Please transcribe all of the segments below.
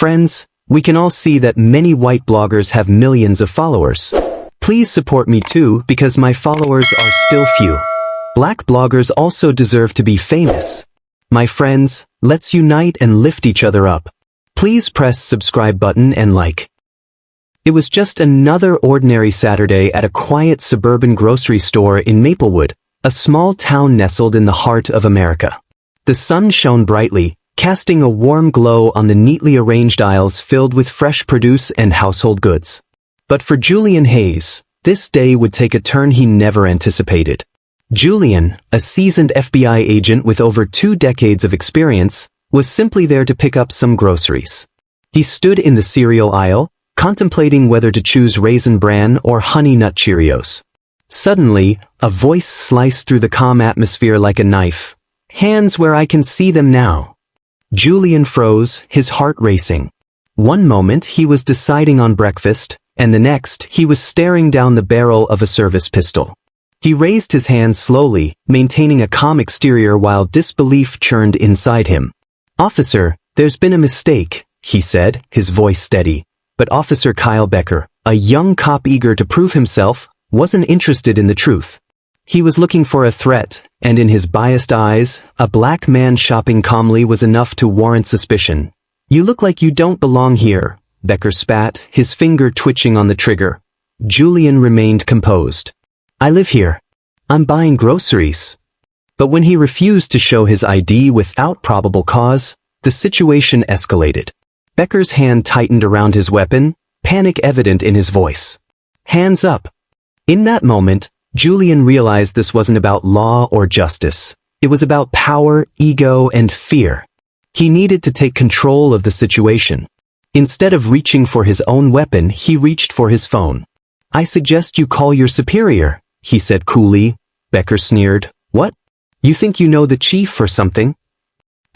Friends, we can all see that many white bloggers have millions of followers. Please support me too because my followers are still few. Black bloggers also deserve to be famous. My friends, let's unite and lift each other up. Please press subscribe button and like. It was just another ordinary Saturday at a quiet suburban grocery store in Maplewood, a small town nestled in the heart of America. The sun shone brightly, casting a warm glow on the neatly arranged aisles filled with fresh produce and household goods. But for Julian Hayes, this day would take a turn he never anticipated. Julian, a seasoned FBI agent with over 2 decades of experience, was simply there to pick up some groceries. He stood in the cereal aisle, contemplating whether to choose Raisin Bran or Honey Nut Cheerios. Suddenly, a voice sliced through the calm atmosphere like a knife. "Hands where I can see them now." Julian froze, his heart racing. One moment he was deciding on breakfast, and the next he was staring down the barrel of a service pistol. He raised his hands slowly, maintaining a calm exterior while disbelief churned inside him. "Officer, there's been a mistake," he said, his voice steady. But Officer Kyle Becker, a young cop eager to prove himself, wasn't interested in the truth. He was looking for a threat, and in his biased eyes, a black man shopping calmly was enough to warrant suspicion. "You look like you don't belong here," Becker spat, his finger twitching on the trigger. Julian remained composed. "I live here. I'm buying groceries." But when he refused to show his ID without probable cause, the situation escalated. Becker's hand tightened around his weapon, panic evident in his voice. "Hands up." In that moment, Julian realized this wasn't about law or justice. It was about power, ego, and fear. He needed to take control of the situation. Instead of reaching for his own weapon, he reached for his phone. "I suggest you call your superior," he said coolly. Becker sneered. "What? You think you know the chief or something?"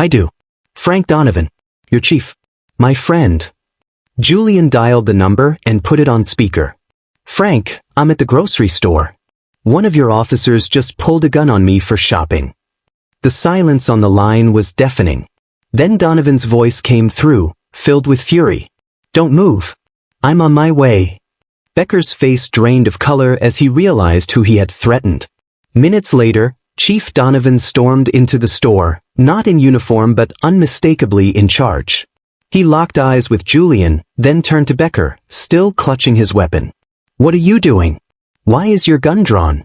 "I do. Frank Donovan. Your chief. My friend." Julian dialed the number and put it on speaker. "Frank, I'm at the grocery store. One of your officers just pulled a gun on me for shopping." The silence on the line was deafening. Then Donovan's voice came through, filled with fury. "Don't move. I'm on my way." Becker's face drained of color as he realized who he had threatened. Minutes later, Chief Donovan stormed into the store, not in uniform but unmistakably in charge. He locked eyes with Julian, then turned to Becker, still clutching his weapon. "What are you doing? Why is your gun drawn?"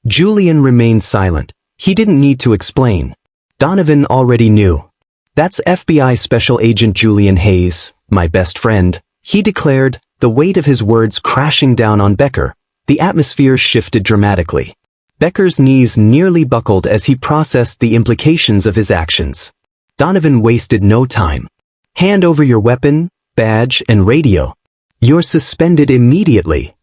Julian remained silent. He didn't need to explain. Donovan already knew. "That's FBI Special Agent Julian Hayes, my best friend," he declared, the weight of his words crashing down on Becker. The atmosphere shifted dramatically. Becker's knees nearly buckled as he processed the implications of his actions. Donovan wasted no time. "Hand over your weapon, badge, and radio. You're suspended immediately."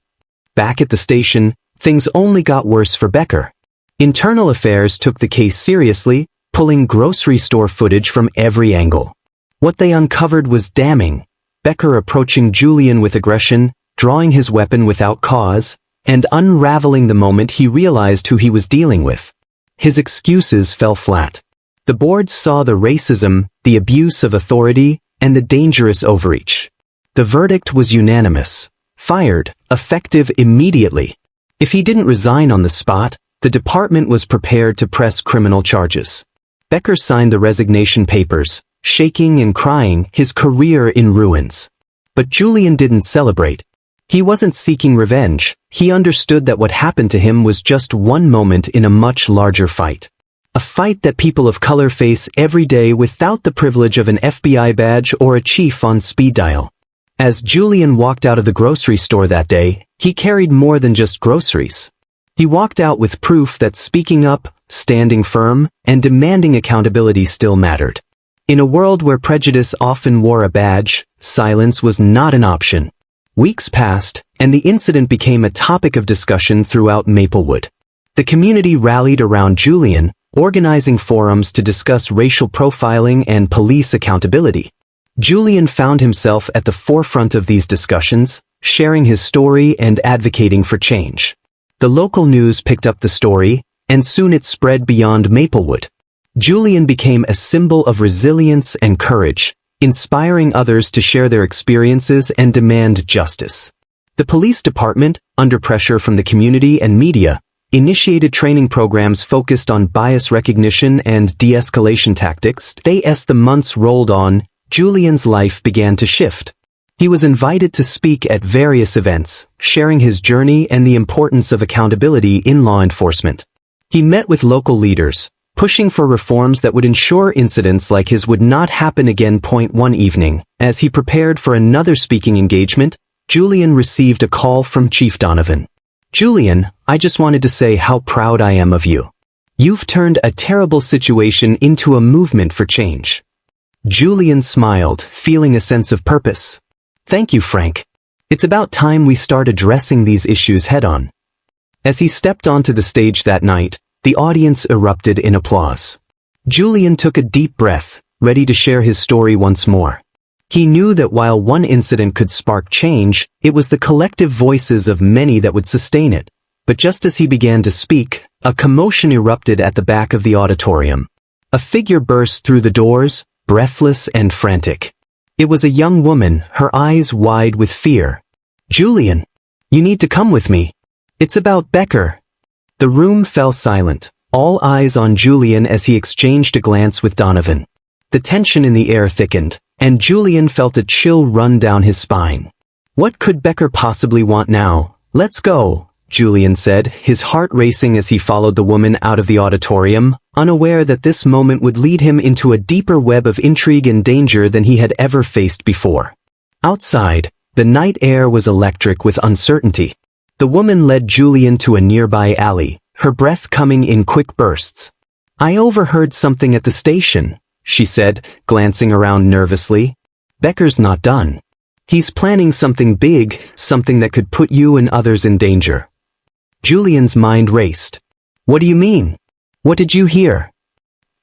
Back at the station, things only got worse for Becker. Internal Affairs took the case seriously, pulling grocery store footage from every angle. What they uncovered was damning. Becker approaching Julian with aggression, drawing his weapon without cause, and unraveling the moment he realized who he was dealing with. His excuses fell flat. The board saw the racism, the abuse of authority, and the dangerous overreach. The verdict was unanimous. Fired, effective immediately. If he didn't resign on the spot, the department was prepared to press criminal charges. Becker signed the resignation papers, shaking and crying, his career in ruins. But Julian didn't celebrate. He wasn't seeking revenge. He understood that what happened to him was just one moment in a much larger fight. A fight that people of color face every day without the privilege of an FBI badge or a chief on speed dial. As Julian walked out of the grocery store that day, he carried more than just groceries. He walked out with proof that speaking up, standing firm, and demanding accountability still mattered. In a world where prejudice often wore a badge, silence was not an option. Weeks passed, and the incident became a topic of discussion throughout Maplewood. The community rallied around Julian, organizing forums to discuss racial profiling and police accountability. Julian found himself at the forefront of these discussions, sharing his story and advocating for change. The local news picked up the story, and soon it spread beyond Maplewood. Julian became a symbol of resilience and courage, inspiring others to share their experiences and demand justice. The police department, under pressure from the community and media, initiated training programs focused on bias recognition and de-escalation tactics. As the months rolled on, Julian's life began to shift. He was invited to speak at various events, sharing his journey and the importance of accountability in law enforcement. He met with local leaders, pushing for reforms that would ensure incidents like his would not happen again. One evening, as he prepared for another speaking engagement, Julian received a call from Chief Donovan. "Julian, I just wanted to say how proud I am of you. You've turned a terrible situation into a movement for change." Julian smiled, feeling a sense of purpose. "Thank you, Frank. It's about time we start addressing these issues head-on." As he stepped onto the stage that night, the audience erupted in applause. Julian took a deep breath, ready to share his story once more. He knew that while one incident could spark change, it was the collective voices of many that would sustain it. But just as he began to speak, a commotion erupted at the back of the auditorium. A figure burst through the doors, breathless and frantic. It was a young woman, her eyes wide with fear. "Julian, you need to come with me. It's about Becker." The room fell silent, all eyes on Julian as he exchanged a glance with Donovan. The tension in the air thickened, and Julian felt a chill run down his spine. What could Becker possibly want now? "Let's go," Julian said, his heart racing as he followed the woman out of the auditorium, unaware that this moment would lead him into a deeper web of intrigue and danger than he had ever faced before. Outside, the night air was electric with uncertainty. The woman led Julian to a nearby alley, her breath coming in quick bursts. "I overheard something at the station," she said, glancing around nervously. "Becker's not done. He's planning something big, something that could put you and others in danger." Julian's mind raced. "What do you mean? What did you hear?"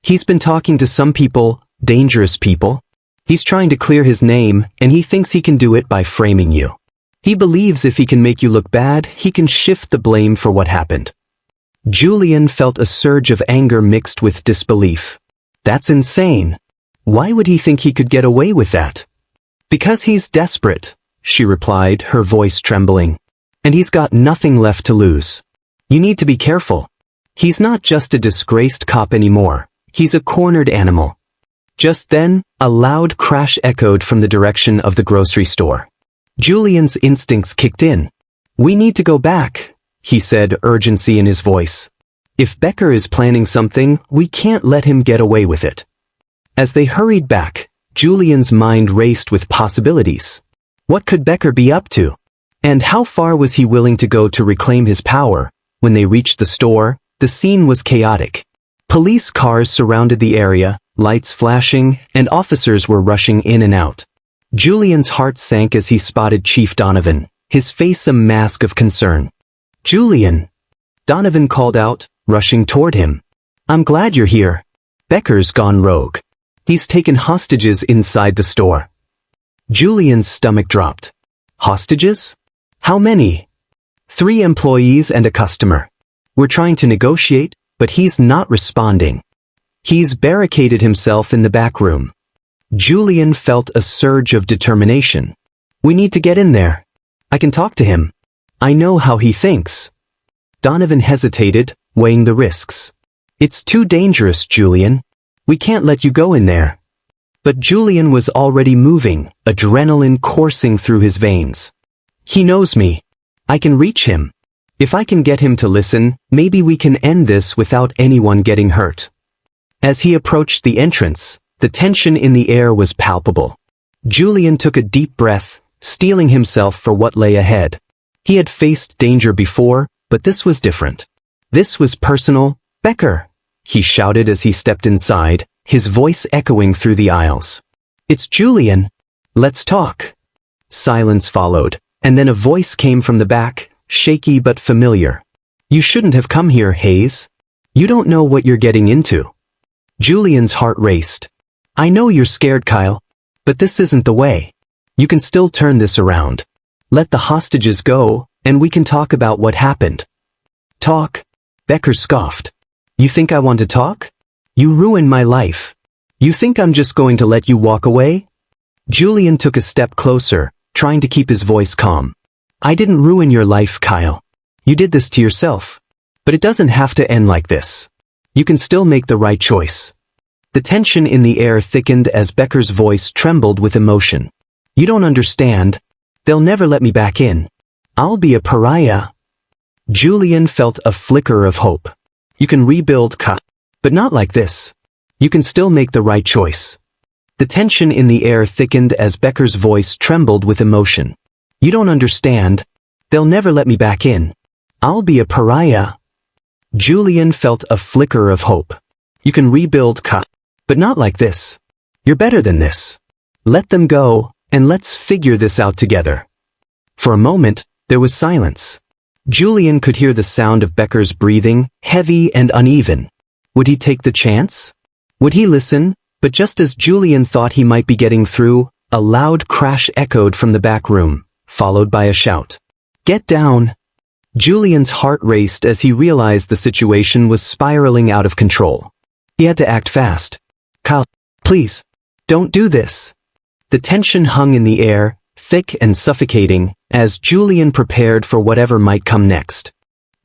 "He's been talking to some people, dangerous people. He's trying to clear his name, and he thinks he can do it by framing you. He believes if he can make you look bad, he can shift the blame for what happened." Julian felt a surge of anger mixed with disbelief. "That's insane. Why would he think he could get away with that?" "Because he's desperate," she replied, her voice trembling. "And he's got nothing left to lose. You need to be careful. He's not just a disgraced cop anymore. He's a cornered animal." Just then, a loud crash echoed from the direction of the grocery store. Julian's instincts kicked in. "We need to go back," he said, urgency in his voice. "If Becker is planning something, we can't let him get away with it." As they hurried back, Julian's mind raced with possibilities. What could Becker be up to? And how far was he willing to go to reclaim his power? When they reached the store, the scene was chaotic. Police cars surrounded the area, lights flashing, and officers were rushing in and out. Julian's heart sank as he spotted Chief Donovan, his face a mask of concern. "Julian!" Donovan called out, rushing toward him. "I'm glad you're here. Becker's gone rogue. He's taken hostages inside the store." Julian's stomach dropped. "Hostages? How many?" "3 employees and a customer. We're trying to negotiate, but he's not responding. He's barricaded himself in the back room." Julian felt a surge of determination. "We need to get in there. I can talk to him. I know how he thinks." Donovan hesitated, weighing the risks. "It's too dangerous, Julian. We can't let you go in there." But Julian was already moving, adrenaline coursing through his veins. "He knows me. I can reach him. If I can get him to listen, maybe we can end this without anyone getting hurt." As he approached the entrance, the tension in the air was palpable. Julian took a deep breath, steeling himself for what lay ahead. He had faced danger before, but this was different. This was personal. "Becker!" he shouted as he stepped inside, his voice echoing through the aisles. "It's Julian. Let's talk." Silence followed, and then a voice came from the back, shaky but familiar. "You shouldn't have come here, Hayes. You don't know what you're getting into." Julian's heart raced. "I know you're scared, Kyle, but this isn't the way. You can still turn this around. Let the hostages go, and we can talk about what happened." "Talk?" Becker scoffed. "You think I want to talk? You ruined my life. You think I'm just going to let you walk away? Julian took a step closer, trying to keep his voice calm. I didn't ruin your life, Kyle. You did this to yourself. But it doesn't have to end like this. You can still make the right choice. The tension in the air thickened as Becker's voice trembled with emotion. You don't understand. They'll never let me back in. I'll be a pariah. Julian felt a flicker of hope. You can rebuild, Kyle. But not like this. You can still make the right choice. The tension in the air thickened as Becker's voice trembled with emotion. You don't understand. They'll never let me back in. I'll be a pariah. Julian felt a flicker of hope. You can rebuild, Kyle. But not like this. You're better than this. Let them go, and let's figure this out together. For a moment, there was silence. Julian could hear the sound of Becker's breathing, heavy and uneven. Would he take the chance? Would he listen? But just as Julian thought he might be getting through, a loud crash echoed from the back room, followed by a shout. Get down! Julian's heart raced as he realized the situation was spiraling out of control. He had to act fast. Kyle, please, don't do this. The tension hung in the air, thick and suffocating, as Julian prepared for whatever might come next.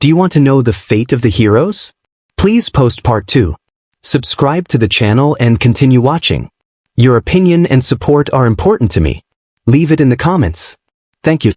Do you want to know the fate of the heroes? Please post part 2. Subscribe to the channel and continue watching. Your opinion and support are important to me. Leave it in the comments. Thank you.